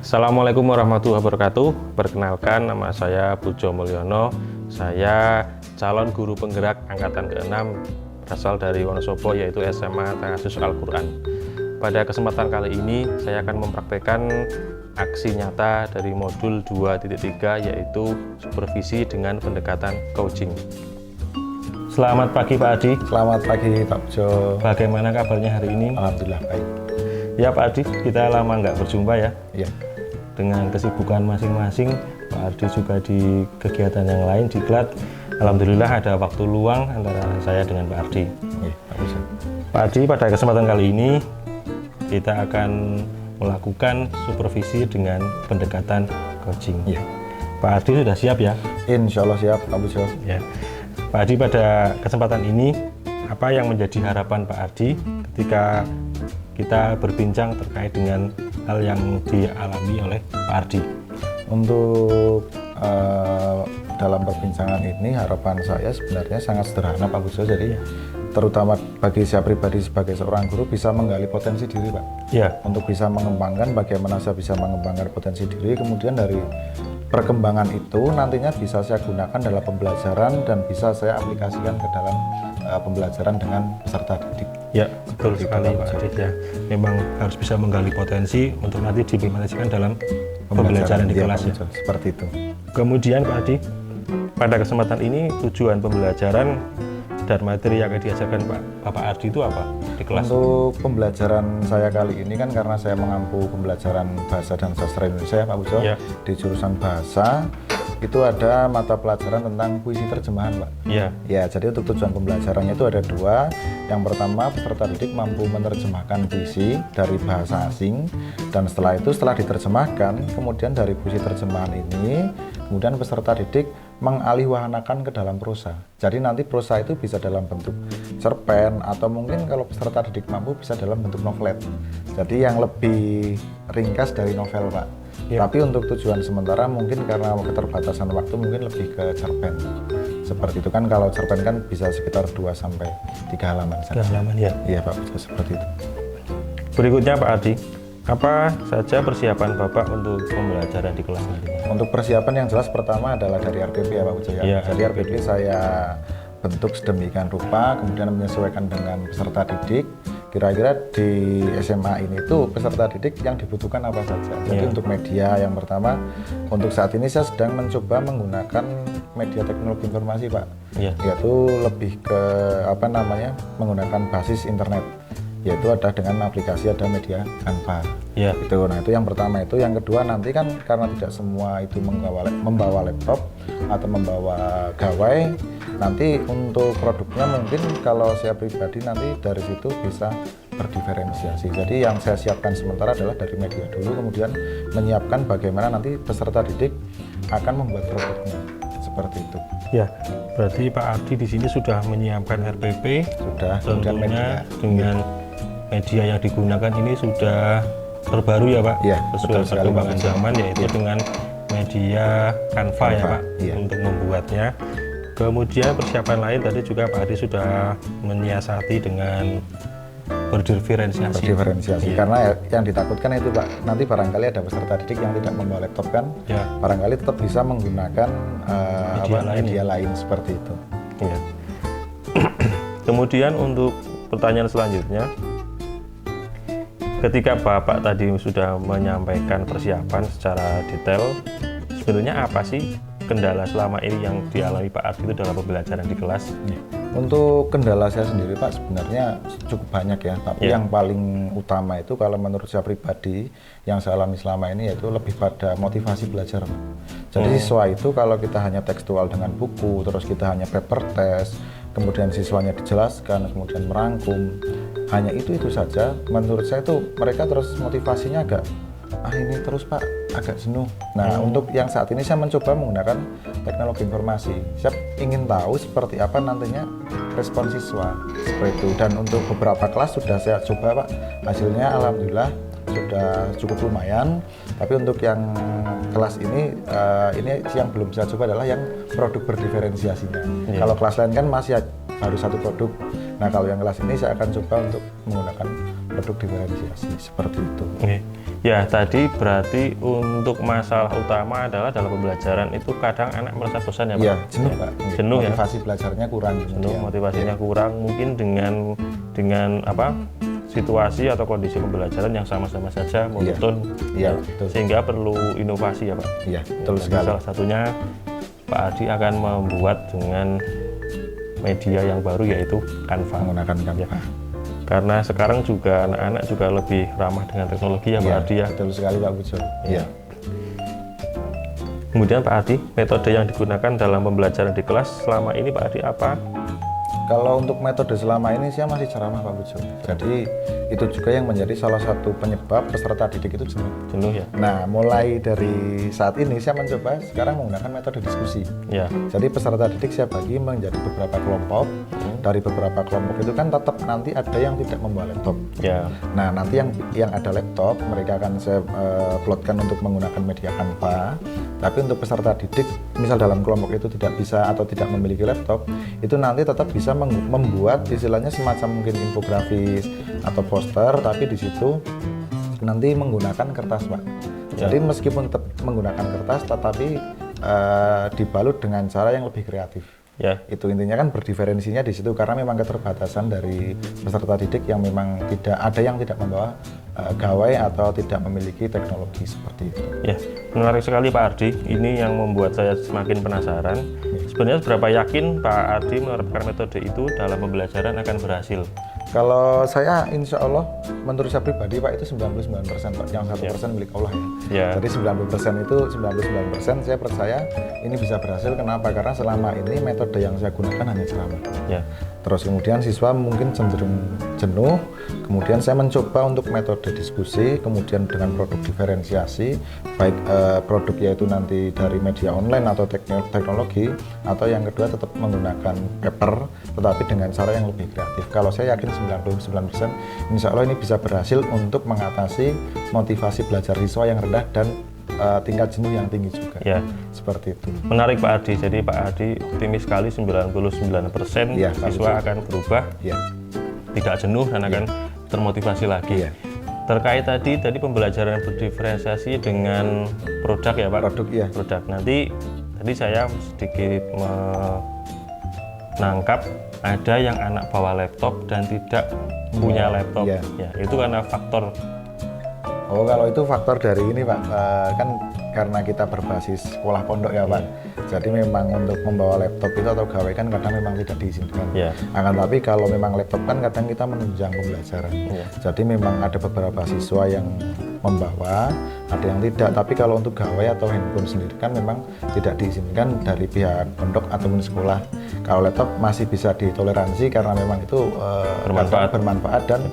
Assalamualaikum warahmatullahi wabarakatuh. Perkenalkan, nama saya Pujo Mulyono. Saya calon guru penggerak angkatan ke-6 berasal dari Wonosobo, yaitu SMA Tahfiz Al-Quran. Pada kesempatan kali ini saya akan mempraktekkan aksi nyata dari modul 2.3, yaitu supervisi dengan pendekatan coaching. Selamat pagi Pak Adi. Selamat pagi Pak Pujo. Bagaimana kabarnya hari ini? Alhamdulillah baik. Ya Pak Adi, kita lama nggak berjumpa ya. Iya. Dengan kesibukan masing-masing, Pak Adi juga di kegiatan yang lain diklat. Alhamdulillah ada waktu luang antara saya dengan Pak Adi. Iya, Pak Pujo. Pak Adi, pada kesempatan kali ini kita akan melakukan supervisi dengan pendekatan coaching. Iya. Pak Adi sudah siap ya? Insya Allah siap Pak Pujo. Ya. Pak Adi, pada kesempatan ini apa yang menjadi harapan Pak Adi ketika kita berbincang terkait dengan hal yang dialami oleh Pak Ardi? Untuk dalam perbincangan ini harapan saya sebenarnya sangat sederhana Pak Pujo. Jadi terutama bagi saya pribadi sebagai seorang guru bisa menggali potensi diri Pak. Ya. Untuk bisa mengembangkan bagaimana saya bisa mengembangkan potensi diri, kemudian dari perkembangan itu nantinya bisa saya gunakan dalam pembelajaran dan bisa saya aplikasikan ke dalam pembelajaran dengan peserta didik. Ya, betul sekali Pak Adit ya. Memang harus bisa menggali potensi untuk nanti diimplementasikan dalam pembelajaran di kelas ya. Seperti itu. Kemudian Pak Adi, pada kesempatan ini tujuan pembelajaran dan materi yang akan diajarkan Bapak Ardi itu apa di kelas? Untuk pembelajaran saya kali ini kan karena saya mengampu pembelajaran bahasa dan sastra Indonesia Pak Pujo, Ya. di jurusan bahasa itu ada mata pelajaran tentang puisi terjemahan Pak. Ya. Ya, jadi untuk tujuan pembelajarannya itu ada dua. Yang pertama, peserta didik mampu menerjemahkan puisi dari bahasa asing, dan setelah diterjemahkan, kemudian dari puisi terjemahan ini, kemudian peserta didik mengalihwahanakan ke dalam prosa. Jadi nanti prosa itu bisa dalam bentuk cerpen atau mungkin kalau peserta didik mampu bisa dalam bentuk novelet. Jadi yang lebih ringkas dari novel Pak. Ya. Tapi untuk tujuan sementara mungkin karena keterbatasan waktu mungkin lebih ke cerpen. Seperti itu kan, kalau cerpen kan bisa sekitar 2 sampai 3 halaman saja. 3 halaman ya. Iya Pak, seperti itu. Berikutnya Pak Adi, apa saja persiapan Bapak untuk pembelajaran di kelas nantinya? Untuk persiapan yang jelas pertama adalah dari RPP ya Pak Pujo ya. Iya, Jadi RPP saya bentuk sedemikian rupa, kemudian menyesuaikan dengan peserta didik. Kira-kira di SMA ini tuh peserta didik yang dibutuhkan apa saja. Jadi untuk media yang pertama, untuk saat ini saya sedang mencoba menggunakan media teknologi informasi Pak. Yaitu lebih ke menggunakan basis internet. Yaitu ada dengan aplikasi, ada media Canva. Ya. Itu. Nah itu yang pertama itu. Yang kedua nanti kan karena tidak semua itu membawa laptop atau membawa gawai, nanti untuk produknya mungkin kalau saya pribadi nanti dari situ bisa berdiferensiasi. Jadi yang saya siapkan sementara adalah dari media dulu, kemudian menyiapkan bagaimana nanti peserta didik akan membuat produknya. Seperti itu. Ya, berarti Pak Ardi di sini sudah menyiapkan RPP, sudah, tentunya dengan media yang digunakan ini sudah terbaru ya Pak, ya, sesuai perkembangan zaman, yaitu dengan media Canva ya Pak, untuk membuatnya. Kemudian persiapan lain tadi juga Pak Adi sudah menyiasati dengan berdiferensiasi. Karena yang ditakutkan itu Pak, nanti barangkali ada peserta didik yang tidak membawa laptop kan, barangkali tetap bisa menggunakan media lain seperti itu. Ya. Kemudian untuk pertanyaan selanjutnya, ketika Bapak tadi sudah menyampaikan persiapan secara detail, sebenarnya apa sih kendala selama ini yang dialami Pak Ardi itu dalam pembelajaran di kelas? Untuk kendala saya sendiri Pak sebenarnya cukup banyak ya, tapi yang paling utama itu kalau menurut saya pribadi yang saya alami selama ini yaitu lebih pada motivasi belajar. Jadi siswa itu kalau kita hanya tekstual dengan buku, terus kita hanya paper test, kemudian siswanya dijelaskan, kemudian merangkum, hanya itu saja, menurut saya itu mereka terus motivasinya agak ini terus Pak, agak jenuh. Nah untuk yang saat ini saya mencoba menggunakan teknologi informasi. Saya ingin tahu seperti apa nantinya respon siswa seperti itu. Dan untuk beberapa kelas sudah saya coba Pak, hasilnya alhamdulillah sudah cukup lumayan. Tapi untuk yang kelas ini yang belum saya coba adalah yang produk berdiferensiasinya. Kalau kelas lain kan masih baru satu produk. Nah kalau yang kelas ini saya akan coba untuk menggunakan produk diferensiasi seperti itu. Oke. Ya tadi berarti untuk masalah utama adalah dalam pembelajaran itu kadang anak merasa bosan ya Pak? Iya, jenuh Pak. Jenuh ya? Motivasi belajarnya kurang. Jenuh, motivasinya kurang, mungkin dengan apa situasi atau kondisi pembelajaran yang sama-sama saja monoton, Iya, betul. sehingga perlu inovasi ya Pak? Iya, betul Jadi sekali. salah satunya Pak Adi akan membuat dengan media yang baru yaitu Canva. Menggunakan Canva. Ya. Karena sekarang juga anak-anak juga lebih ramah dengan teknologi ya Pak Iya, Adi ya. betul sekali Pak Pujo. Iya. Kemudian Pak Adi, metode yang digunakan dalam pembelajaran di kelas selama ini Pak Adi apa? Kalau untuk metode selama ini saya masih ceramah Pak Pujo. Jadi itu juga yang menjadi salah satu penyebab peserta didik itu jenuh. Jenuh ya? Nah, mulai dari saat ini saya mencoba sekarang menggunakan metode diskusi. Ya. Jadi peserta didik saya bagi menjadi beberapa kelompok. Dari beberapa kelompok itu kan tetap nanti ada yang tidak membawa laptop. Ya. Nah, nanti yang ada laptop mereka akan saya plotkan untuk menggunakan media Canva. Tapi untuk peserta didik, misal dalam kelompok itu tidak bisa atau tidak memiliki laptop, itu nanti tetap bisa membuat istilahnya semacam mungkin infografis atau poster, tapi di situ nanti menggunakan kertas, Pak. Ya. Jadi meskipun tetap menggunakan kertas, tetapi dibalut dengan cara yang lebih kreatif. Ya. Itu intinya kan berdiferensinya di situ karena memang keterbatasan dari peserta didik yang memang tidak membawa gawai atau tidak memiliki teknologi seperti itu. Ya, menarik sekali Pak Ardi. Ini yang membuat saya semakin penasaran. Sebenarnya seberapa yakin Pak Ardi menerapkan metode itu dalam pembelajaran akan berhasil? Kalau saya insya Allah menurut saya pribadi Pak itu 99% Pak, yang 1% milik Allah ya. Ya. Jadi 90% itu 99% saya percaya ini bisa berhasil. Kenapa? Karena selama ini metode yang saya gunakan hanya ceramah. Ya. Terus kemudian siswa mungkin cenderung jenuh. Kemudian saya mencoba untuk metode diskusi, kemudian dengan produk diferensiasi, baik produk yaitu nanti dari media online atau teknologi, atau yang kedua tetap menggunakan paper, tetapi dengan cara yang lebih kreatif. Kalau saya yakin 99%, insya Allah ini bisa berhasil untuk mengatasi motivasi belajar siswa yang rendah dan tingkat jenuh yang tinggi juga. Ya. Seperti itu. Menarik Pak Adi. Jadi Pak Adi optimis sekali 99% Ya, siswa akan berubah, Ya. tidak jenuh dan akan termotivasi lagi. Iya. Terkait tadi pembelajaran berdiferensiasi dengan produk ya Pak. Produk ya. Produk. Nanti tadi saya sedikit menangkap ada yang anak bawa laptop dan tidak punya laptop. Iya. Ya, itu karena faktor. Oh, kalau itu faktor dari ini Pak, kan karena kita berbasis sekolah pondok ya Pak. Jadi memang untuk membawa laptop itu atau gawai kan kadang memang tidak diizinkan. Ya. Akan tapi kalau memang laptop kan kadang kita menunjang pembelajaran. Ya. Jadi memang ada beberapa siswa yang membawa, ada yang tidak. Tapi kalau untuk gawai atau handphone sendiri kan memang tidak diizinkan dari pihak pondok ataupun sekolah. Kalau laptop masih bisa ditoleransi karena memang itu bermanfaat dan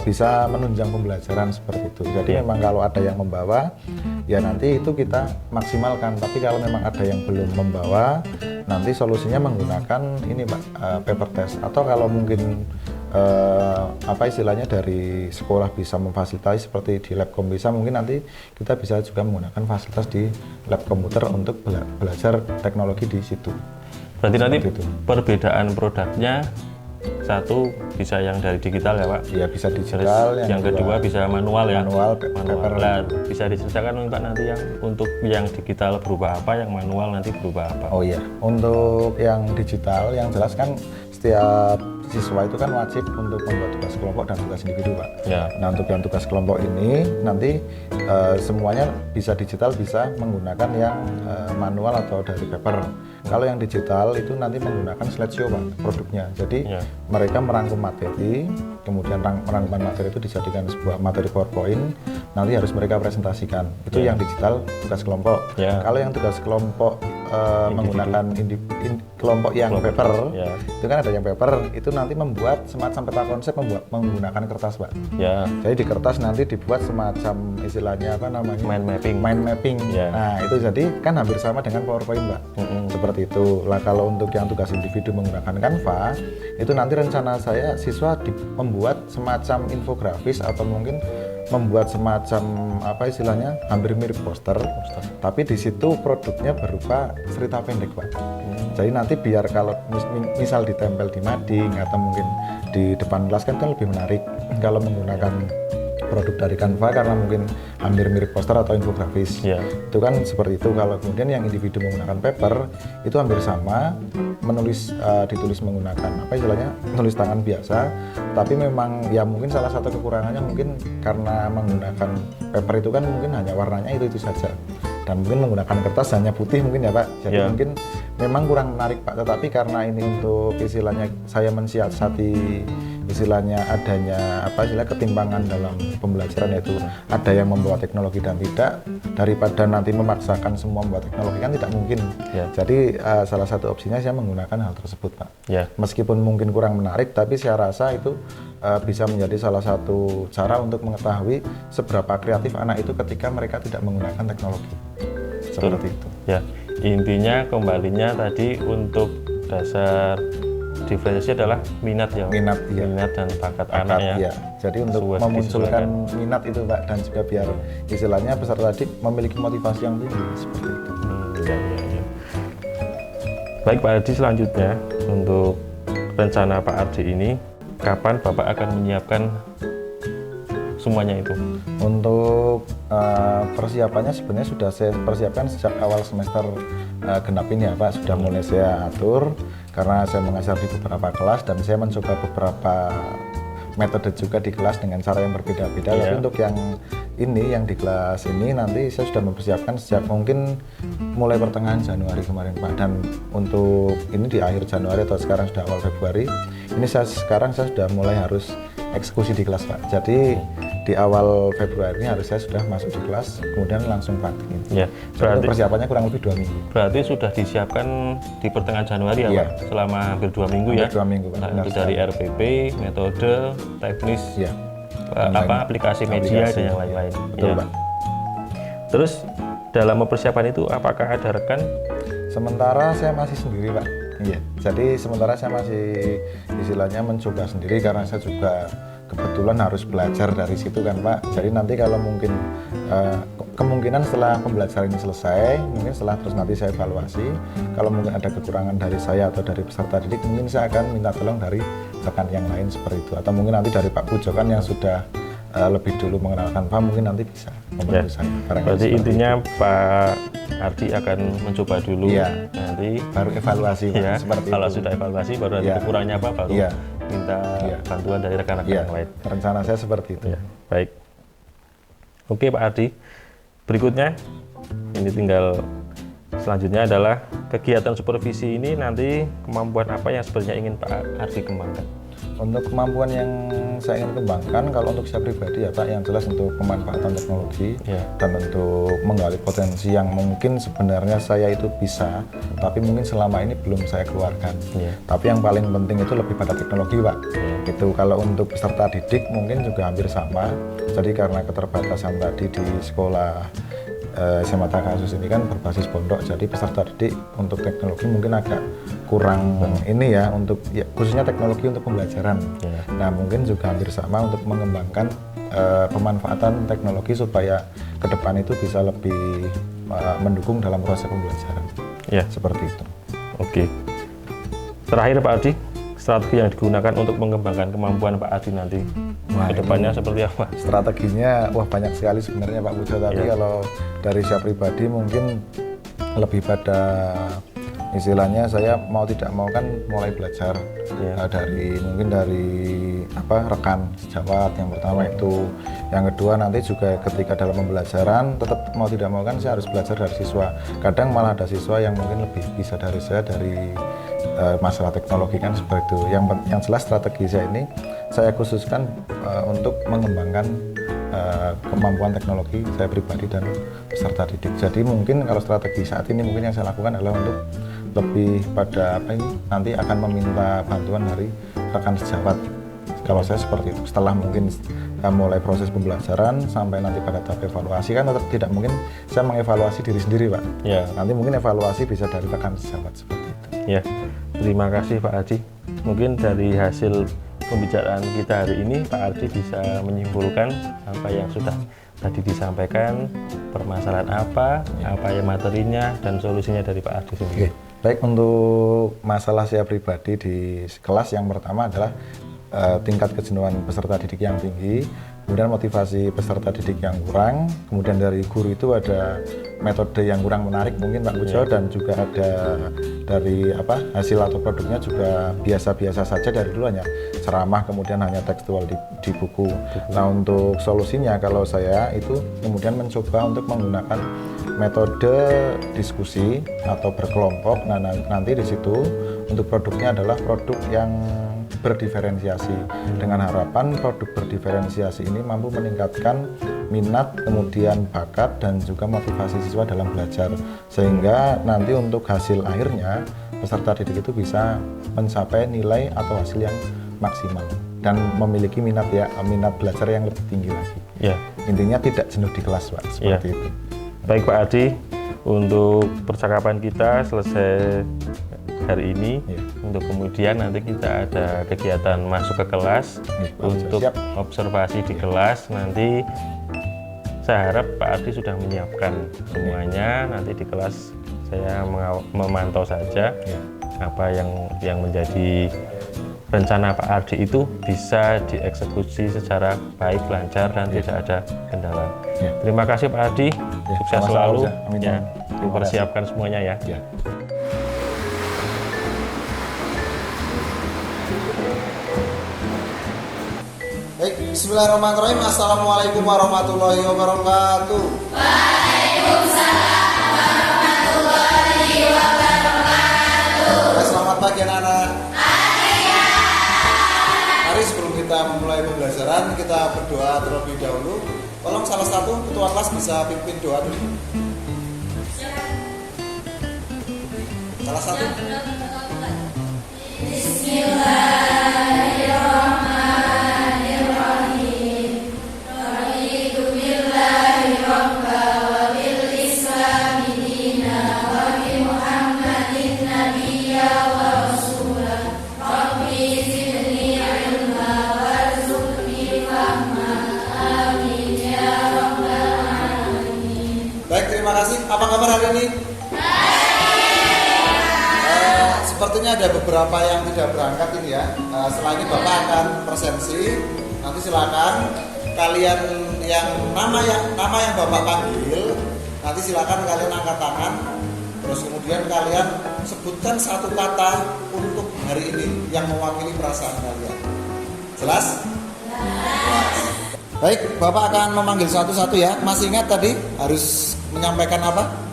bisa menunjang pembelajaran seperti itu. Jadi memang kalau ada yang membawa, ya nanti itu kita maksimalkan. Tapi kalau memang ada yang belum membawa, nanti solusinya menggunakan ini Pak, paper test. Atau kalau mungkin apa istilahnya dari sekolah bisa memfasilitasi seperti di Labcom bisa, mungkin nanti kita bisa juga menggunakan fasilitas di lab komputer untuk belajar teknologi di situ. Berarti nanti Seperti itu. perbedaan produknya satu bisa yang dari digital ya Pak. Ya bisa digital, Yang kedua bisa manual ya. manual, paper. Nah, bisa diceritakan Pak nanti yang untuk yang digital berubah apa, yang manual nanti berubah apa. Oh iya, untuk yang digital yang jelas kan setiap siswa itu kan wajib untuk membuat tugas kelompok dan tugas individu Pak. Ya. Nah untuk yang tugas kelompok ini nanti semuanya bisa digital, bisa menggunakan yang manual atau dari paper. Kalau yang digital itu nanti menggunakan slideshow Pak produknya. Jadi Ya. mereka merangkum materi, kemudian rangkuman materi itu dijadikan sebuah materi PowerPoint, nanti harus mereka presentasikan. Itu Ya. yang digital tugas kelompok. Ya. Kalau yang tugas kelompok menggunakan kelompok yang paper, Ya. itu kan ada yang paper, itu nanti membuat semacam peta konsep menggunakan kertas Pak. Ya. Jadi di kertas nanti dibuat semacam istilahnya apa namanya? Mind mapping. Mind mapping. Ya. Nah itu jadi kan hampir sama dengan PowerPoint Pak. Seperti itu. Lah kalau untuk yang tugas individu menggunakan Canva, itu nanti rencana saya siswa membuat semacam infografis atau mungkin membuat semacam apa istilahnya hampir mirip poster. Tapi di situ produknya berupa cerita pendek Pak. Jadi nanti biar kalau misal ditempel di mading atau mungkin di depan kelas kan lebih menarik kalau menggunakan produk dari Canva karena mungkin hampir mirip poster atau infografis. Itu kan seperti itu. Kalau kemudian yang individu menggunakan paper itu hampir sama, ditulis menggunakan apa istilahnya tulis tangan biasa, tapi memang ya mungkin salah satu kekurangannya mungkin karena menggunakan paper itu kan mungkin hanya warnanya itu saja, dan mungkin menggunakan kertas hanya putih mungkin ya Pak. Jadi mungkin memang kurang menarik Pak, tetapi karena ini untuk istilahnya saya mensiasati istilahnya adanya ketimpangan dalam pembelajaran, yaitu ada yang membawa teknologi dan tidak, daripada nanti memaksakan semua membawa teknologi kan tidak mungkin. Jadi salah satu opsinya saya menggunakan hal tersebut Pak. Meskipun mungkin kurang menarik, tapi saya rasa itu bisa menjadi salah satu cara untuk mengetahui seberapa kreatif anak itu ketika mereka tidak menggunakan teknologi. Seperti itu. Ya, intinya kembalinya tadi untuk dasar diferensiasi adalah minat dan bakat anak ya. Jadi untuk memunculkan minat itu Pak, dan juga biar istilahnya peserta didik memiliki motivasi yang tinggi seperti itu. Baik Pak Ardi, selanjutnya untuk rencana Pak Ardi ini kapan Bapak akan menyiapkan semuanya itu? Untuk persiapannya sebenarnya sudah saya persiapkan sejak awal semester genap ini ya Pak, sudah mulai saya atur karena saya mengajar di beberapa kelas dan saya mencoba beberapa metode juga di kelas dengan cara yang berbeda-beda. Tapi untuk yang di kelas ini nanti saya sudah mempersiapkan sejak mungkin mulai pertengahan Januari kemarin Pak, dan untuk ini di akhir Januari atau sekarang sudah awal Februari ini sekarang saya sudah mulai harus eksekusi di kelas Pak. Jadi di awal Februari ini harus saya sudah masuk di kelas, kemudian langsung praktik. Berarti persiapannya kurang lebih 2 minggu. Berarti sudah disiapkan di pertengahan Januari ya Pak? Selama hampir 2 minggu ya? 2 minggu Pak. Itu dari RPP, metode, teknis, aplikasi media dan yang lain-lain. Betul Pak. Terus dalam mempersiapkan itu apakah ada rekan? Sementara saya masih sendiri Pak. Jadi sementara saya masih istilahnya mencoba sendiri karena saya juga kebetulan harus belajar dari situ kan Pak. Jadi nanti kalau mungkin kemungkinan setelah pembelajaran ini selesai, mungkin setelah terus nanti saya evaluasi, kalau mungkin ada kekurangan dari saya atau dari peserta didik, mungkin saya akan minta tolong dari rekan yang lain seperti itu, atau mungkin nanti dari Pak Pujo kan yang sudah lebih dulu mengenalkan Pak, mungkin nanti bisa membantu saya. Berarti intinya itu. Pak Ardi akan mencoba dulu, nanti baru evaluasi seperti kalau itu. Sudah evaluasi baru nanti kekurangannya apa baru minta bantuan dari rekan-rekan yang lain. Rencana saya seperti itu. Baik. Oke Pak Ardi, berikutnya ini tinggal selanjutnya adalah kegiatan supervisi ini nanti kemampuan apa yang sebenarnya ingin Pak Ardi kembangkan? Untuk kemampuan yang saya ingin kembangkan, kalau untuk saya pribadi ya Pak, yang jelas untuk pemanfaatan teknologi dan untuk menggali potensi yang mungkin sebenarnya saya itu bisa, tapi mungkin selama ini belum saya keluarkan. Tapi yang paling penting itu lebih pada teknologi Pak. Itu kalau untuk peserta didik mungkin juga hampir sama. Jadi karena keterbatasan tadi di sekolah SMA Takasus ini kan berbasis pondok, jadi peserta didik untuk teknologi mungkin agak kurang ini ya, untuk khususnya teknologi untuk pembelajaran. Nah mungkin juga hampir sama untuk mengembangkan pemanfaatan teknologi supaya ke depan itu bisa lebih mendukung dalam proses pembelajaran. Seperti itu. Oke. Terakhir Pak Ardi, strategi yang digunakan untuk mengembangkan kemampuan Pak Ardi nanti kedepannya seperti apa? Strateginya banyak sekali sebenarnya Pak Pujo, tapi kalau dari saya pribadi mungkin lebih pada istilahnya saya mau tidak mau kan mulai belajar dari rekan sejawat yang pertama itu, yang kedua nanti juga ketika dalam pembelajaran tetap mau tidak mau kan saya harus belajar dari siswa. Kadang malah ada siswa yang mungkin lebih bisa dari saya dari masalah teknologi kan seperti itu. Yang jelas strategi saya ini saya khususkan untuk mengembangkan kemampuan teknologi saya pribadi dan peserta didik. Jadi mungkin kalau strategi saat ini mungkin yang saya lakukan adalah untuk lebih pada nanti akan meminta bantuan dari rekan sejawat. Kalau saya seperti itu, setelah mungkin mulai proses pembelajaran sampai nanti pada tahap evaluasi kan tetap tidak mungkin saya mengevaluasi diri sendiri Pak. Nanti mungkin evaluasi bisa dari rekan sejawat seperti itu. Terima kasih Pak Ardi. Mungkin dari hasil pembicaraan kita hari ini Pak Ardi bisa menyimpulkan apa yang sudah tadi disampaikan, permasalahan apa yang materinya dan solusinya dari Pak Ardi sendiri. Baik, untuk masalah saya pribadi di kelas, yang pertama adalah tingkat kejenuhan peserta didik yang tinggi, kemudian motivasi peserta didik yang kurang, kemudian dari guru itu ada metode yang kurang menarik mungkin Pak Pujo, dan juga ada dari hasil atau produknya juga biasa-biasa saja, dari dulu hanya ceramah kemudian hanya tekstual di buku. Nah, untuk solusinya kalau saya itu kemudian mencoba untuk menggunakan metode diskusi atau berkelompok. Nah, nanti di situ untuk produknya adalah produk yang berdiferensiasi, dengan harapan produk berdiferensiasi ini mampu meningkatkan minat, kemudian bakat, dan juga motivasi siswa dalam belajar, sehingga nanti untuk hasil akhirnya peserta didik itu bisa mencapai nilai atau hasil yang maksimal dan memiliki minat belajar yang lebih tinggi lagi. Ya. Intinya tidak jenuh di kelas, Pak, seperti itu. Baik Pak Adi, untuk percakapan kita selesai hari ini. Untuk kemudian nanti kita ada kegiatan masuk ke kelas untuk observasi di kelas. Nanti saya harap Pak Adi sudah menyiapkan semuanya. Nanti di kelas saya memantau saja apa yang menjadi rencana Pak Ardi itu bisa dieksekusi secara baik, lancar, dan tidak ada kendala. Terima kasih Pak Ardi, sukses selalu. Dipersiapkan semuanya ya. Baik, bismillahirrahmanirrahim. Assalamualaikum warahmatullahi wabarakatuh. Waalaikumsalam warahmatullahi wabarakatuh. Selamat pagi anak-anak. Mari sebelum kita memulai pembelajaran, kita berdoa terlebih dahulu. Tolong salah satu ketua kelas bisa pimpin doa dulu. Salah satu. Bismillahirrahmanirrahim. Raditu billahi rabba wa bil islami dina wa bi Muhammadin nabiyya wa rasulah. Rabbi zidni ilma warzuqni fahma. Amin ya rabbal alamin. Baik, terima kasih. Apa kabar hari ini? Sepertinya ada beberapa yang tidak berangkat ini ya. Setelah ini Bapak akan presensi. Nanti silakan kalian yang nama yang Bapak panggil, nanti silakan kalian angkat tangan. Terus kemudian kalian sebutkan satu kata untuk hari ini yang mewakili perasaan kalian. Jelas? Baik, Bapak akan memanggil satu-satu ya. Masih ingat tadi harus menyampaikan apa?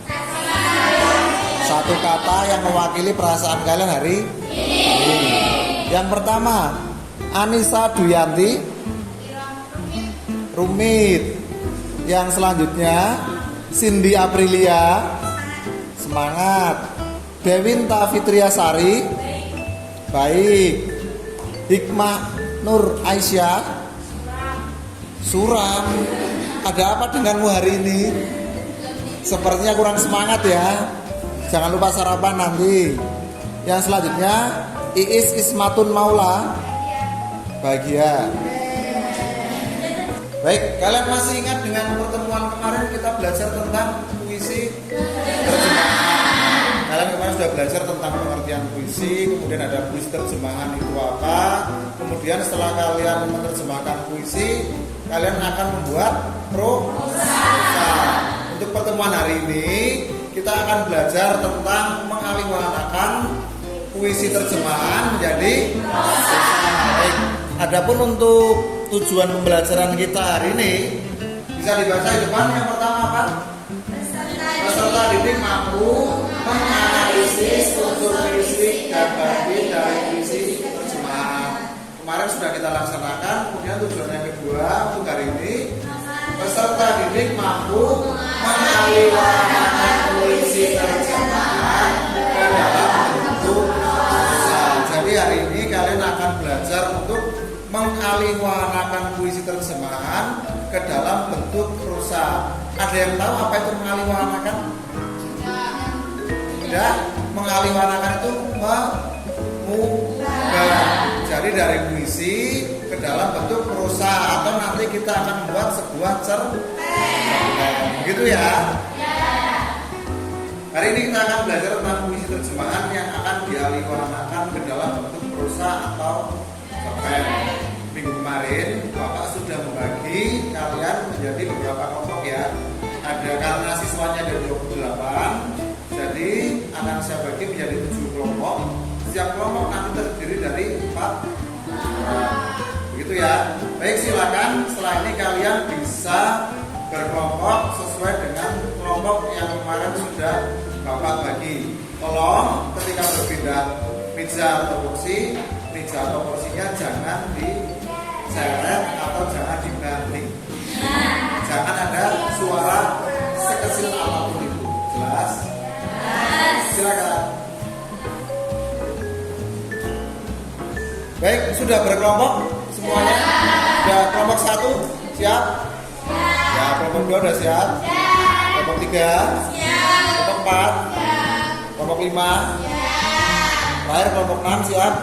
Satu kata yang mewakili perasaan kalian hari ini. Yang pertama, Anissa Duyanti, rumit. Yang selanjutnya, Cindy Aprilia, semangat. Dewinta Fitriasari, baik. Hikmah Nur Aisyah, suram. Ada apa denganmu hari ini? Sepertinya kurang semangat ya. Jangan lupa sarapan nanti. Yang selanjutnya, Iis Ismatun Maula, bahagia. Baik, kalian masih ingat dengan pertemuan kemarin kita belajar tentang puisi terjemahan. Kalian kemarin sudah belajar tentang pengertian puisi, kemudian ada puisi terjemahan itu apa. Kemudian setelah kalian menerjemahkan puisi, kalian akan membuat prosa. Untuk pertemuan hari ini kita akan belajar tentang mengalihwanakan puisi terjemahan menjadi prosa. Baik. Adapun untuk tujuan pembelajaran kita hari ini bisa dibaca di depan. Yang pertama apa? Peserta didik mampu menganalisis unsur fisik dan batin dari puisi terjemahan. Kemarin sudah kita laksanakan. Kemudian tujuan yang kedua untuk hari ini, peserta didik mampu mengalihwanakan puisi terjemahan ke dalam bentuk prosa. Jadi hari ini kalian akan belajar untuk mengalihwanakan puisi terjemahan ke dalam bentuk prosa. Ada yang tahu apa itu mengalihwanakan? Tidak. Mengalihwanakan itu mengubah. Jadi dari puisi ke dalam bentuk prosa, atau nanti kita akan membuat sebuah cerpen. Begitu ya? Hari ini kita akan belajar tentang puisi terjemahan yang akan dialihwarnakan ke dalam bentuk prosa atau cerpen. Minggu kemarin Bapak sudah membagi kalian menjadi beberapa kelompok ya. Ada karena siswanya ada 28, jadi akan saya bagi menjadi 7 kelompok. Setiap kelompok nanti terdiri dari 4 orang. Begitu ya. Baik, silakan setelah ini kalian bisa berkelompok sesuai dengan kelompok yang kemarin sudah Bapak bagi. Tolong ketika berpindah meja atau kursi, meja atau kursinya jangan diseret atau jangan dibanting. Jangan ada suara sekecil apapun itu. Jelas? Silakan. Baik, sudah berkelompok semuanya? Sudah kelompok 1 siap? Ya, kelompok 2 sudah siap? Kelompok 3? Kelompok 4? Kelompok 5? Terakhir kelompok 6 siap?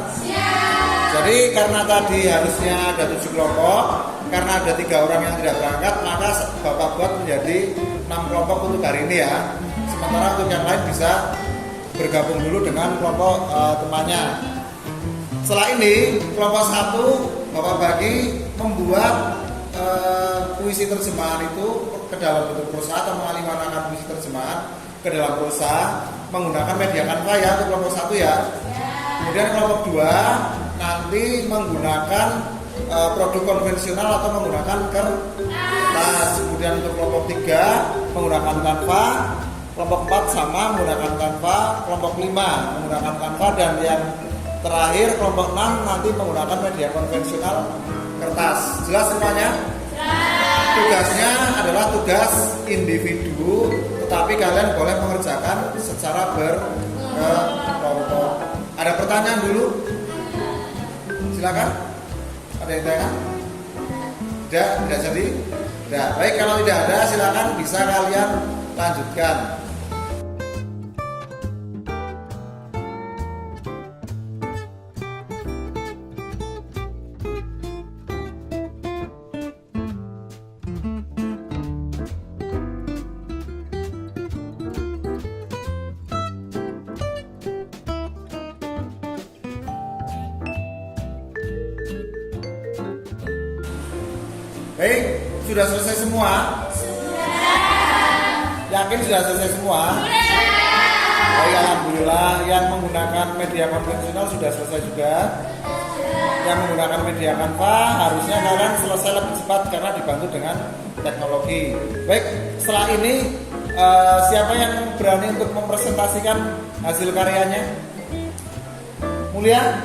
Jadi karena tadi harusnya ada 7 kelompok, karena ada 3 orang yang tidak berangkat, maka Bapak buat menjadi 6 kelompok untuk hari ini ya. Sementara untuk yang lain bisa bergabung dulu dengan kelompok temannya. Setelah ini kelompok 1 Bapak bagi membuat puisi terjemahan itu ke dalam bentuk prosa atau mengalihwarnakan puisi terjemahan ke dalam prosa menggunakan media Canva ya untuk kelompok 1 ya. Kemudian kelompok 2 nanti menggunakan produk konvensional atau menggunakan kertas. Kemudian untuk kelompok 3 menggunakan Canva, kelompok 4 sama menggunakan Canva, kelompok 5 menggunakan Canva, dan yang terakhir kelompok 6 nanti menggunakan media konvensional kertas. Jelas semuanya? Tugasnya adalah tugas individu, tetapi kalian boleh mengerjakan secara berkelompok. Ada pertanyaan dulu? Silakan. Ada yang tanya? Tidak jadi? Tidak. Baik, kalau tidak ada silakan bisa kalian lanjutkan. Baik, sudah selesai semua? Yakin sudah selesai semua? Baik, alhamdulillah. Yang menggunakan media konvensional sudah selesai juga. Yang menggunakan media Canva harusnya kalian selesai lebih cepat karena dibantu dengan teknologi. Baik, setelah ini siapa yang berani untuk mempresentasikan hasil karyanya? Mulia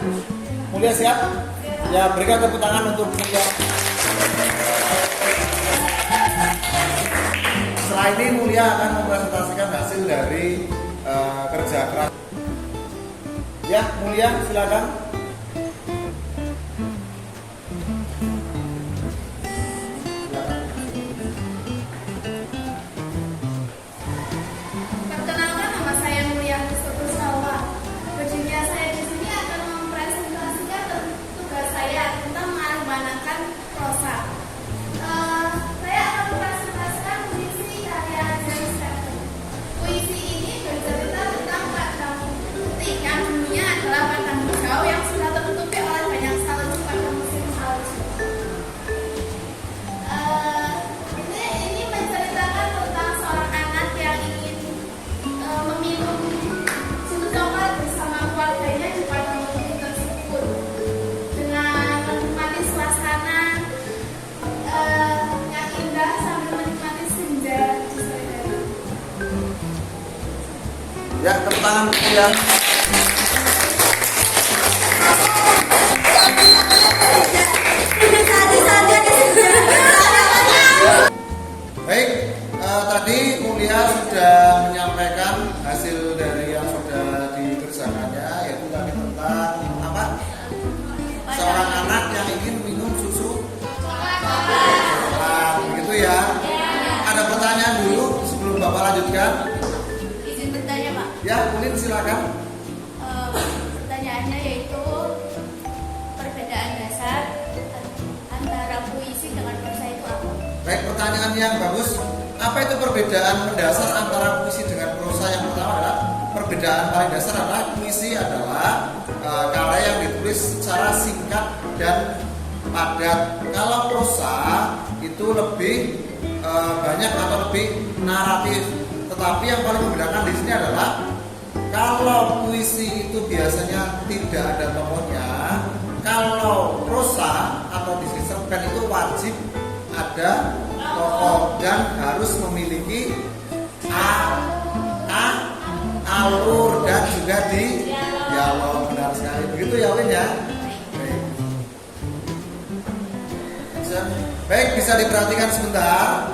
siap? Ya, berikan tepuk tangan untuk Mulia. Setelah ini Mulia akan mempresentasikan hasil dari kerja keras. Ya, Mulia silakan. Perkenalkan, nama saya Mulia Kristopusawa. Berjumlah saya di sini akan mempresentasikan tugas saya tentang mengalihwarnakan prosa. Saya akan mempresentasikan puisi karya James Stephen. Puisi ini bercerita tentang padang putih yang dulunya adalah padang hijau yang sudah tertutupi oleh banyak salju pada musim salju. Ini menceritakan tentang seorang anak yang ingin meminum susu coklat bersama keluarganya di padang putih tersebut dengan menikmati suasana yang indah sambil menikmati senja di sore hari. Ya, tepuk tangan Mulia. Baik, tadi Mulia sudah menyampaikan hasil dari yang sudah dikerjakannya, yaitu tadi tentang apa? Seorang anak yang ingin minum susu coklat, begitu ya. Ada pertanyaan dulu sebelum Bapak lanjutkan? Izin bertanya, Pak. Ya, Ulin silakan. Pertanyaannya yaitu perbedaan dasar antara puisi dengan prosa itu apa? Baik, pertanyaan yang bagus. Apa itu perbedaan mendasar antara puisi dengan prosa? Yang pertama adalah perbedaan paling dasar adalah puisi adalah karya yang ditulis secara singkat dan padat. Kalau prosa itu lebih banyak atau lebih naratif. Tetapi yang paling membedakan di sini adalah kalau puisi itu biasanya tidak ada tokohnya, kalau prosa atau diksi cerpen itu wajib ada tokoh dan harus memiliki alur dan juga di dialog. Benar sekali. Begitu ya Win ya. Baik, bisa diperhatikan sebentar.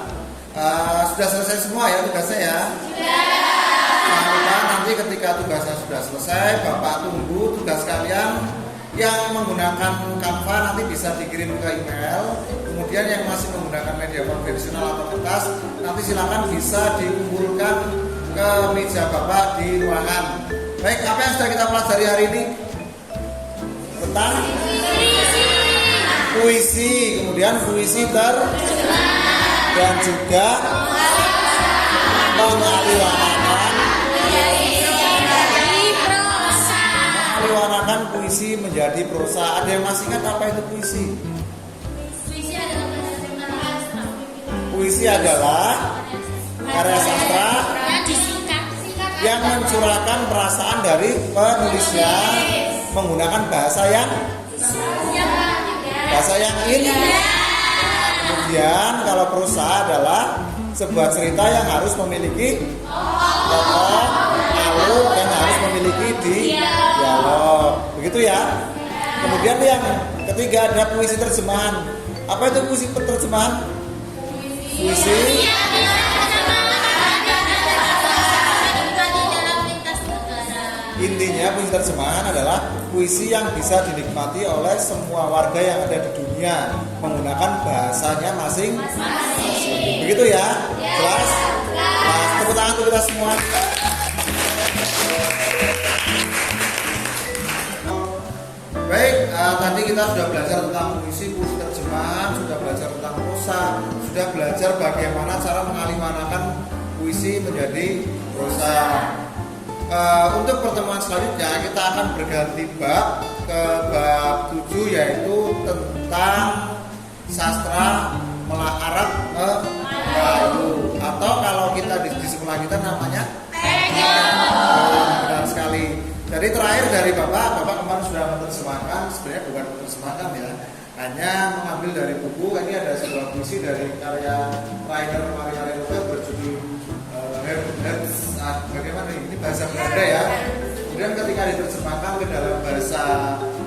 Sudah selesai semua ya tugasnya ya? Jangan lupa nanti ketika tugasnya sudah selesai, Bapak tunggu tugas kalian yang menggunakan Canva nanti bisa dikirim ke email. Kemudian yang masih menggunakan media konvensional atau kertas, nanti silakan bisa dikumpulkan ke meja Bapak di ruangan. Baik, apa yang sudah kita pelajari hari ini? Tentang puisi, kemudian puisi dan juga mengaliwanakan puisi menjadi prosa. Ada yang masih ingat apa itu puisi? Puisi adalah karya sastra yang mencurahkan perasaan dari penulisnya menggunakan bahasa yang indah. Kemudian kalau prosa adalah sebuah cerita yang harus memiliki tokoh, alur, dan harus memiliki dialog. Begitu ya. Kemudian yang ketiga ada puisi terjemahan. Apa itu puisi terjemahan? Puisi intinya puisi terjemahan adalah puisi yang bisa dinikmati oleh semua warga yang ada di dunia menggunakan bahasanya masing-masing. Begitu ya? Jelas? Nah, tepuk tangan untuk kita semua. Baik, tadi kita sudah belajar tentang puisi terjemahan, sudah belajar tentang prosa, sudah belajar bagaimana cara mengaliwanakan puisi menjadi prosa. Untuk pertemuan selanjutnya kita akan berganti bab ke bab 7, yaitu tentang sastra Arab Melayu, atau kalau kita di sekolah kita namanya benar sekali. Jadi terakhir dari Bapak kemarin sudah menerjemahkan, sebenarnya bukan menerjemahkan ya, hanya mengambil dari buku. Ini ada sebuah puisi dari karya Rainer Maria Rilke berjudul bagaimana ini bahasa Belanda ya. Kemudian ketika diterjemahkan ke dalam bahasa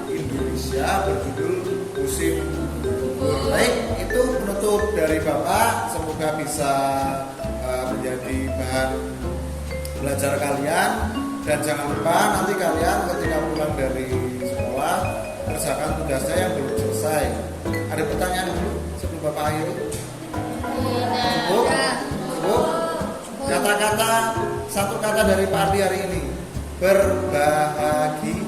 Indonesia berjudul Musim Gugur. Baik, itu penutup dari Bapak. Semoga bisa menjadi bahan belajar kalian. Dan jangan lupa nanti kalian ketika pulang dari sekolah kerjakan tugasnya yang belum selesai. Ada pertanyaan dulu sebelum Bapak akhiri? Cukup? Kata-kata, satu kata dari Pak Ardi hari ini, berbahagia.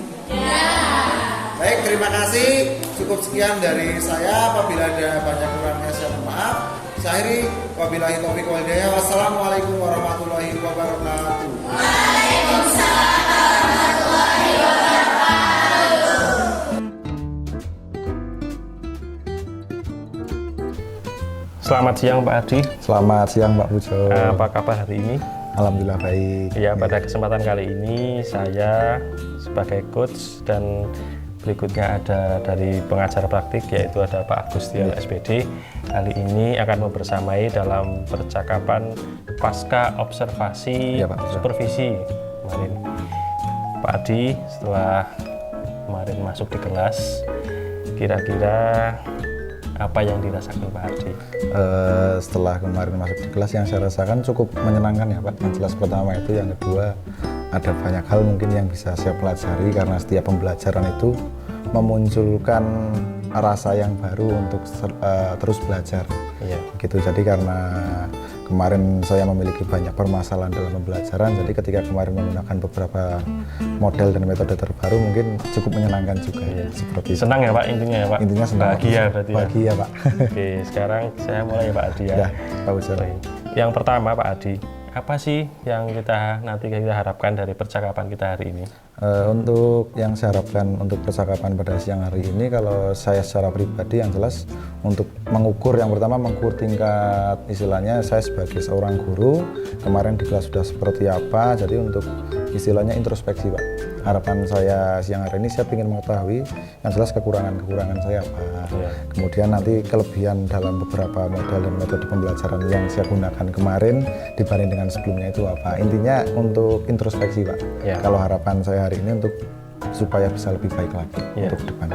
Baik, terima kasih. Cukup sekian dari saya. Apabila ada banyak kurangnya saya mohon maaf. Saya akhiri, wabillahi taufiq wal hidayah. Wassalamualaikum warahmatullahi wabarakatuh. Waalaikumsalam warahmatullahi wabarakatuh. Selamat siang Pak Ardi. Selamat siang Pak Pujo. Apa kabar hari ini? Alhamdulillah baik. Ya, pada kesempatan kali ini saya sebagai coach dan berikutnya ada dari pengajar praktik yaitu ada Pak Agustion SPD. Kali ini akan membersamai dalam percakapan pasca observasi supervisi kemarin. Pak Adi setelah kemarin masuk di kelas, kira-kira apa yang dirasakan Pak Adi? Setelah kemarin masuk di kelas yang saya rasakan cukup menyenangkan ya Pak. Yang jelas pertama itu, yang kedua ada banyak hal mungkin yang bisa saya pelajari karena setiap pembelajaran itu memunculkan rasa yang baru untuk terus belajar. Iya. Gitu. Jadi karena kemarin saya memiliki banyak permasalahan dalam pembelajaran, jadi ketika kemarin menggunakan beberapa model dan metode terbaru mungkin cukup menyenangkan juga. Iya. Seperti itu. Senang ya Pak intinya ya Pak? Intinya senang. Bahagia berarti ya? Bahagia Pak. Oke, sekarang saya mulai ya Pak Adi ya. Ya, Pak Ujo. yang pertama Pak Adi, apa sih yang kita harapkan dari percakapan kita hari ini? Untuk yang saya harapkan untuk percakapan pada siang hari ini, kalau saya secara pribadi yang jelas untuk mengukur, yang pertama mengukur tingkat istilahnya saya sebagai seorang guru kemarin di kelas sudah seperti apa, jadi untuk istilahnya introspeksi Pak. Harapan saya siang hari ini saya ingin mengetahui yang jelas kekurangan saya apa, kemudian nanti kelebihan dalam beberapa modal dan metode pembelajaran yang saya gunakan kemarin dibanding dengan sebelumnya itu apa. Intinya untuk introspeksi Pak. Kalau harapan saya hari ini untuk supaya bisa lebih baik lagi untuk depan,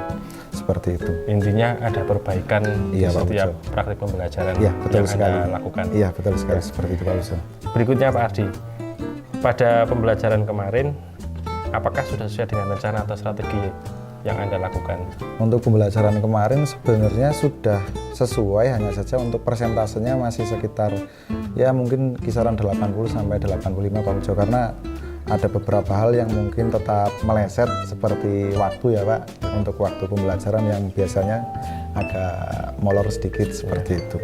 seperti itu. Intinya ada perbaikan di Pak, setiap betul. praktik pembelajaran Betul yang sekali. Anda lakukan. Iya betul sekali seperti itu Pak Uso. Berikutnya Pak Ardi, pada pembelajaran kemarin, apakah sudah sesuai dengan rencana atau strategi yang Anda lakukan? Untuk pembelajaran kemarin sebenarnya sudah sesuai, hanya saja untuk persentasenya masih sekitar ya mungkin kisaran 80 sampai 85 Pak Ujo, karena ada beberapa hal yang mungkin tetap meleset seperti waktu ya Pak, untuk waktu pembelajaran yang biasanya agak molor sedikit seperti itu.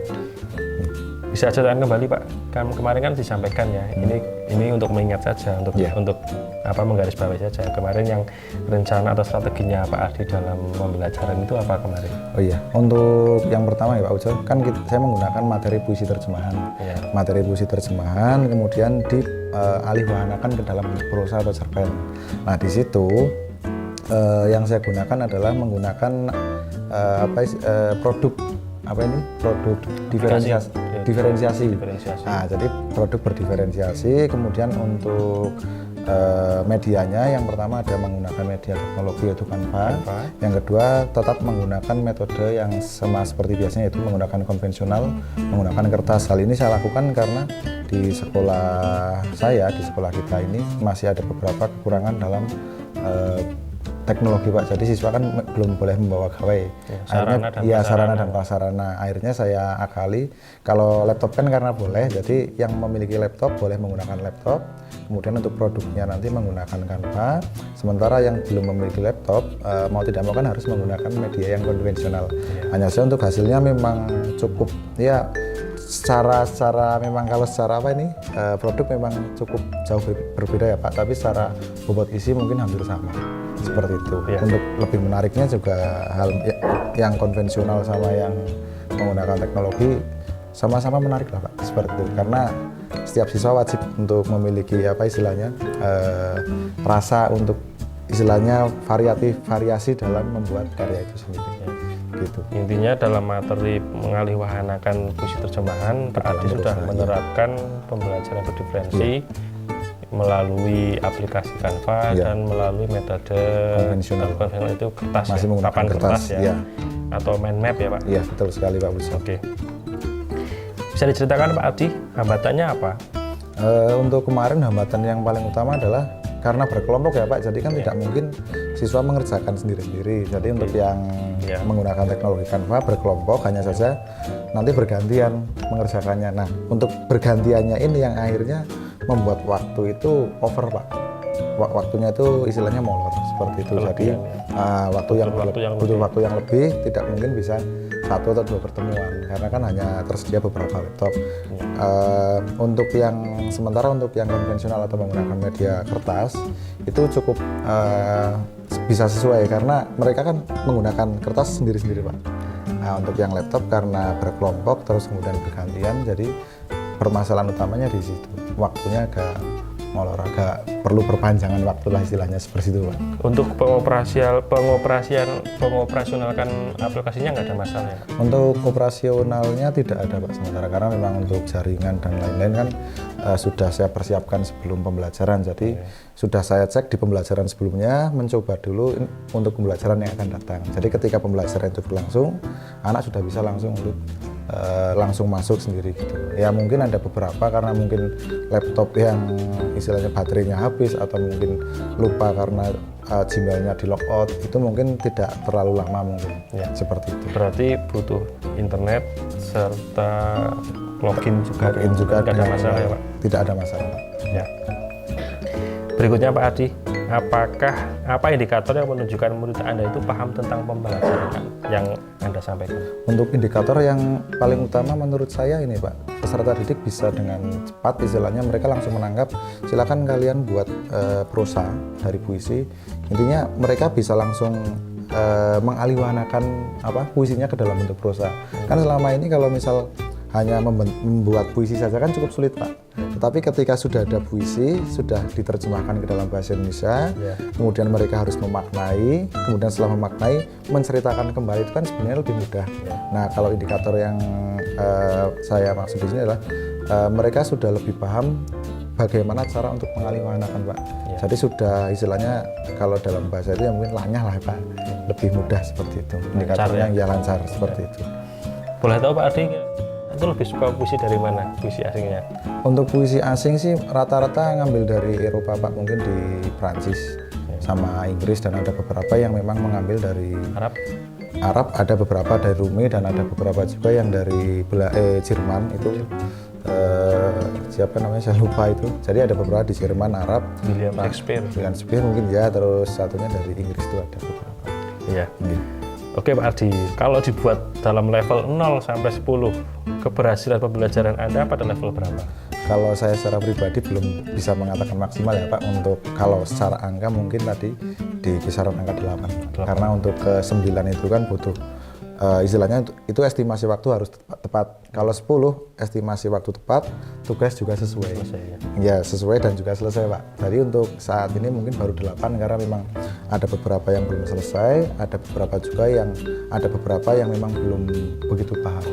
Bisa ceritakan kembali Pak, kemarin kan disampaikan ya, ini untuk mengingat saja, untuk menggarisbawahi saja. Kemarin yang rencana atau strateginya Pak Ardi dalam pembelajaran itu apa kemarin? Oh iya, untuk yang pertama ya Pak Ujo, kan saya menggunakan materi puisi terjemahan. Materi puisi terjemahan kemudian dialihwahanakan ke dalam prosa atau cerpen. Nah di situ yang saya gunakan adalah menggunakan produk diferensiasi. Nah, jadi produk berdiferensiasi, kemudian untuk medianya yang pertama ada menggunakan media teknologi yaitu Canva. Yang kedua tetap menggunakan metode yang sama seperti biasanya, yaitu menggunakan konvensional, menggunakan kertas. Hal ini saya lakukan karena di sekolah kita ini masih ada beberapa kekurangan dalam teknologi Pak, jadi siswa kan belum boleh membawa gawai, sarana dan prasarana. Akhirnya saya akali, kalau laptop kan karena boleh, jadi yang memiliki laptop boleh menggunakan laptop, kemudian untuk produknya nanti menggunakan Canva. Sementara yang belum memiliki laptop, mau tidak mau kan harus menggunakan media yang konvensional. Hanya saja untuk hasilnya memang cukup ya, secara memang kalau secara produk memang cukup jauh berbeda ya Pak, tapi secara bobot isi mungkin hampir sama. Seperti itu. Untuk lebih menariknya juga hal yang konvensional sama yang menggunakan teknologi sama-sama menarik lah Pak, seperti itu. Karena setiap siswa wajib untuk memiliki rasa untuk variasi dalam membuat karya itu sendiri. Gitu. Intinya dalam materi mengalihwahanakan puisi terjemahan, Pak Ardi sudah menerapkan pembelajaran berdiferensi melalui aplikasi Canva dan melalui metode konvensional itu kertas, papan kertas atau mind map ya Pak? Iya betul sekali Pak Buso. Oke. Bisa diceritakan Pak Ardi, hambatannya apa? Untuk kemarin hambatan yang paling utama adalah karena berkelompok ya Pak, jadi kan tidak mungkin siswa mengerjakan sendiri-sendiri. Jadi untuk yang menggunakan teknologi Canva berkelompok, hanya saja nanti bergantian mengerjakannya. Nah untuk bergantiannya ini yang akhirnya membuat waktu itu over Pak. Waktunya itu istilahnya molor seperti itu. Jadi waktu yang lebih tidak mungkin bisa 1 atau 2 pertemuan karena kan hanya tersedia beberapa laptop. Untuk yang sementara untuk yang konvensional atau menggunakan media kertas itu cukup bisa sesuai karena mereka kan menggunakan kertas sendiri-sendiri Pak. Nah untuk yang laptop karena berkelompok terus kemudian bergantian, jadi permasalahan utamanya di situ, waktunya agak molor, agak perlu perpanjangan waktu lah istilahnya seperti itu Pak. Untuk pengoperasionalkan aplikasinya nggak ada masalah ya? Untuk operasionalnya tidak ada Pak sementara, karena memang untuk jaringan dan lain-lain kan sudah saya persiapkan sebelum pembelajaran, jadi sudah saya cek di pembelajaran sebelumnya, mencoba dulu untuk pembelajaran yang akan datang. Jadi ketika pembelajaran itu berlangsung, anak sudah bisa langsung masuk sendiri gitu. Ya mungkin ada beberapa karena mungkin laptop yang istilahnya baterainya habis atau mungkin lupa karena Gmailnya di logout, itu mungkin tidak terlalu lama mungkin seperti itu. Berarti butuh internet serta login juga tidak ada masalah ya Pak? Tidak ada masalah Pak. Ya. Berikutnya Pak Adi, apakah apa indikator yang menunjukkan murid Anda itu paham tentang pembelajaran yang Anda sampaikan? Untuk indikator yang paling utama menurut saya ini Pak, peserta didik bisa dengan cepat, istilahnya mereka langsung menangkap. Silakan kalian buat prosa dari puisi, intinya mereka bisa langsung mengalihwanakan puisinya ke dalam bentuk prosa. Kan selama ini kalau misal hanya membuat puisi saja kan cukup sulit Pak. Tetapi ketika sudah ada puisi, sudah diterjemahkan ke dalam bahasa Indonesia, kemudian mereka harus memaknai, kemudian setelah memaknai, menceritakan kembali itu kan sebenarnya lebih mudah. Nah, kalau indikator yang saya maksud di sini adalah mereka sudah lebih paham bagaimana cara untuk mengalihwanakan Pak. Jadi sudah istilahnya kalau dalam bahasa itu ya mungkin lanyah lah Pak, lebih mudah seperti itu. Indikatornya yang lancar seperti itu. Boleh tahu Pak Adi, itu lebih suka puisi dari mana, puisi asingnya? Untuk puisi asing sih rata-rata ngambil dari Eropa Pak, mungkin di Prancis sama Inggris, dan ada beberapa yang memang mengambil dari Arab, ada beberapa dari Rumi, dan ada beberapa juga yang dari Jerman itu. Siapa namanya saya lupa itu. Jadi ada beberapa di Jerman, Arab, William Shakespeare mungkin ya, terus satunya dari Inggris itu ada beberapa. Iya. Oke Pak Adi, kalau dibuat dalam level 0 sampai 10, keberhasilan pembelajaran Anda pada level berapa? Kalau saya secara pribadi belum bisa mengatakan maksimal ya Pak. Untuk kalau secara angka mungkin tadi di kisaran angka 8. Karena untuk ke 9 itu kan butuh istilahnya itu estimasi waktu harus tepat. Kalau 10 estimasi waktu tepat, tugas juga sesuai. Ya sesuai dan juga selesai Pak. Jadi untuk saat ini mungkin baru 8 karena memang ada beberapa yang belum selesai, ada beberapa yang memang belum begitu paham.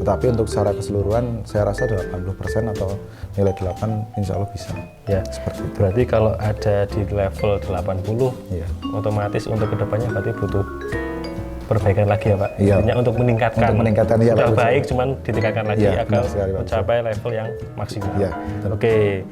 Tetapi untuk secara keseluruhan saya rasa 80% atau nilai 8 insya Allah bisa. Ya, seperti itu. Berarti kalau ada di level 80, ya, otomatis untuk kedepannya berarti butuh perbaikan lagi ya Pak. Iya. Intinya untuk meningkatkan ya, sudah Pak, baik, cuman ditingkatkan lagi ya, agar sekali, mencapai level yang maksimal. Ya, Oke.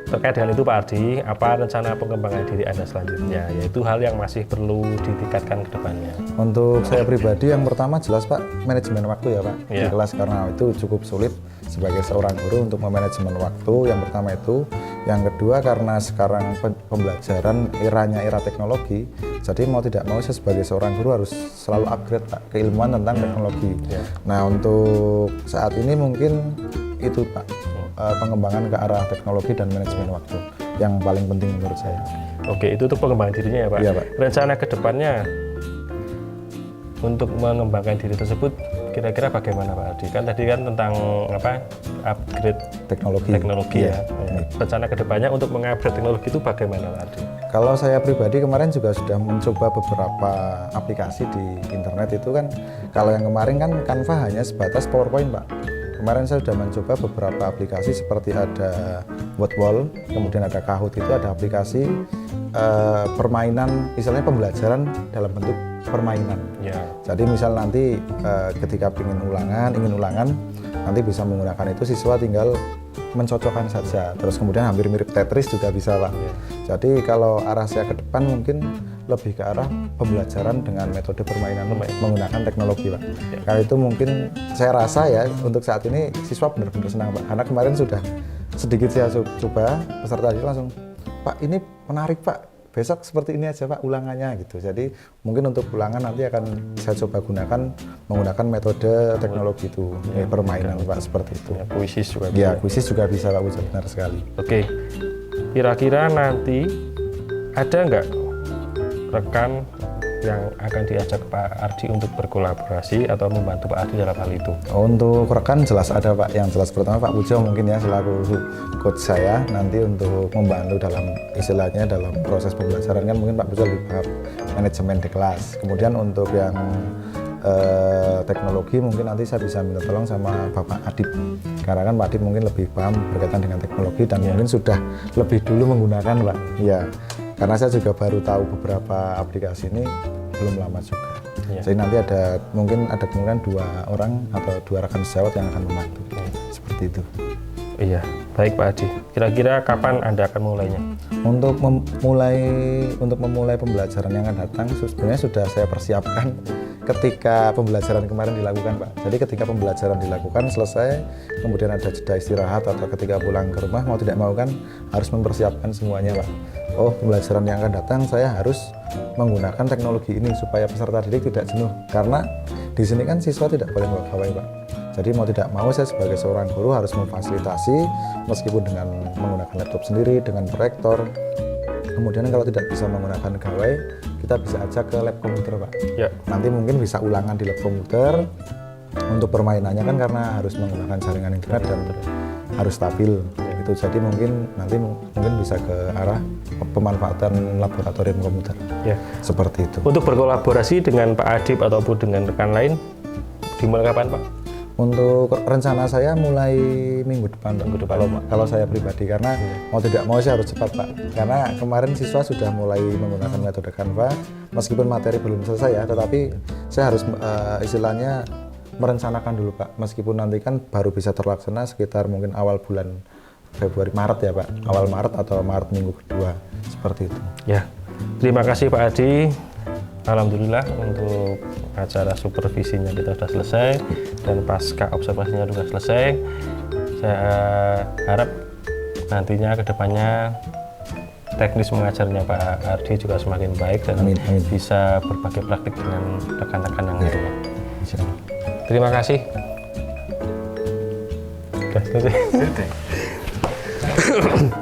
Terkait dengan itu Pak Ardi, apa rencana pengembangan diri Anda selanjutnya? Yaitu hal yang masih perlu ditingkatkan ke depannya. Untuk saya pribadi yang pertama jelas Pak, manajemen waktu ya Pak di kelas, karena itu cukup sulit sebagai seorang guru untuk memanajemen waktu. Yang pertama itu. Yang kedua karena sekarang pembelajaran era teknologi, jadi mau tidak mau saya sebagai seorang guru harus selalu upgrade Pak keilmuan tentang teknologi. Nah untuk saat ini mungkin itu Pak, pengembangan ke arah teknologi dan manajemen waktu yang paling penting menurut saya. Oke, itu untuk pengembangan dirinya ya Pak. Iya, Pak. Rencana ke depannya untuk mengembangkan diri tersebut kira-kira bagaimana Pak Ardi? Kan tadi kan tentang upgrade teknologi ya. Rencana ke depannya untuk mengupgrade teknologi itu bagaimana Pak Ardi? Kalau saya pribadi kemarin juga sudah mencoba beberapa aplikasi di internet itu kan, kalau yang kemarin kan Canva hanya sebatas PowerPoint Pak. Kemarin saya sudah mencoba beberapa aplikasi seperti ada Wordwall, kemudian ada Kahoot, itu ada aplikasi permainan, misalnya pembelajaran dalam bentuk permainan. Jadi misal nanti ketika ingin ulangan, nanti bisa menggunakan itu, siswa tinggal mencocokkan saja. Terus kemudian hampir mirip Tetris juga bisa Pak. Jadi kalau arah saya ke depan mungkin lebih ke arah pembelajaran dengan metode permainan menggunakan teknologi Pak. Karena itu mungkin saya rasa ya untuk saat ini siswa benar-benar senang Pak. Karena kemarin sudah sedikit saya coba, peserta didik langsung, Pak ini menarik Pak, besok seperti ini aja Pak ulangannya gitu. Jadi mungkin untuk ulangan nanti akan saya coba menggunakan metode teknologi itu, permainan Pak, seperti itu. Kuisis juga bisa. Ya, kuisis juga bisa Pak, benar sekali. Oke, kira-kira nanti ada nggak rekan yang akan diajak Pak Ardi untuk berkolaborasi atau membantu Pak Ardi dalam hal itu? Untuk rekan jelas ada Pak. Yang jelas pertama Pak Pujo mungkin ya selaku coach saya nanti untuk membantu dalam istilahnya dalam proses pembelajaran, kan mungkin Pak Pujo lebih paham manajemen di kelas. Kemudian untuk yang teknologi mungkin nanti saya bisa minta tolong sama Bapak Adib, karena kan Pak Adib mungkin lebih paham berkaitan dengan teknologi dan mungkin sudah lebih dulu menggunakan Pak. Ya. Karena saya juga baru tahu beberapa aplikasi ini belum lama juga. Jadi nanti ada kemungkinan 2 orang atau 2 rekan sejawat yang akan membantu. Seperti itu. Iya, baik Pak Adi. Kira-kira kapan Anda akan mulainya? Untuk memulai pembelajaran yang akan datang sebenarnya sudah saya persiapkan ketika pembelajaran kemarin dilakukan Pak. Jadi ketika pembelajaran dilakukan selesai, kemudian ada jeda istirahat atau ketika pulang ke rumah mau tidak mau kan harus mempersiapkan semuanya Pak. oh pembelajaran yang akan datang saya harus menggunakan teknologi ini supaya peserta didik tidak jenuh. Karena di sini kan siswa tidak boleh bawa gawai Pak. Jadi mau tidak mau saya sebagai seorang guru harus memfasilitasi meskipun dengan menggunakan laptop sendiri, dengan proyektor. Kemudian kalau tidak bisa menggunakan gawai, kita bisa ajak ke lab komputer Pak. Ya. Nanti mungkin bisa ulangan di lab komputer. Untuk permainannya kan karena harus menggunakan jaringan internet dan harus stabil gitu. Jadi mungkin nanti mungkin bisa ke arah pemanfaatan laboratorium komputer. Ya. Seperti itu. Untuk berkolaborasi dengan Pak Adib ataupun dengan rekan lain dimulai kapan Pak? Untuk rencana saya mulai minggu depan, Pak. Kalau saya pribadi, karena mau tidak mau saya harus cepat Pak. Karena kemarin siswa sudah mulai menggunakan metode Canva, meskipun materi belum selesai ya, tetapi saya harus istilahnya merencanakan dulu Pak. Meskipun nanti kan baru bisa terlaksana sekitar mungkin awal bulan Februari, Maret ya Pak. Awal Maret atau Maret minggu kedua, seperti itu. Ya, terima kasih Pak Adi. Alhamdulillah untuk acara supervisinya kita sudah selesai dan pasca observasinya juga selesai. Saya harap nantinya kedepannya teknis mengajarnya Pak Ardi juga semakin baik dan Amin. bisa berbagi praktik dengan rekan-rekan yang lain. Insya Allah. Terima kasih. Oke,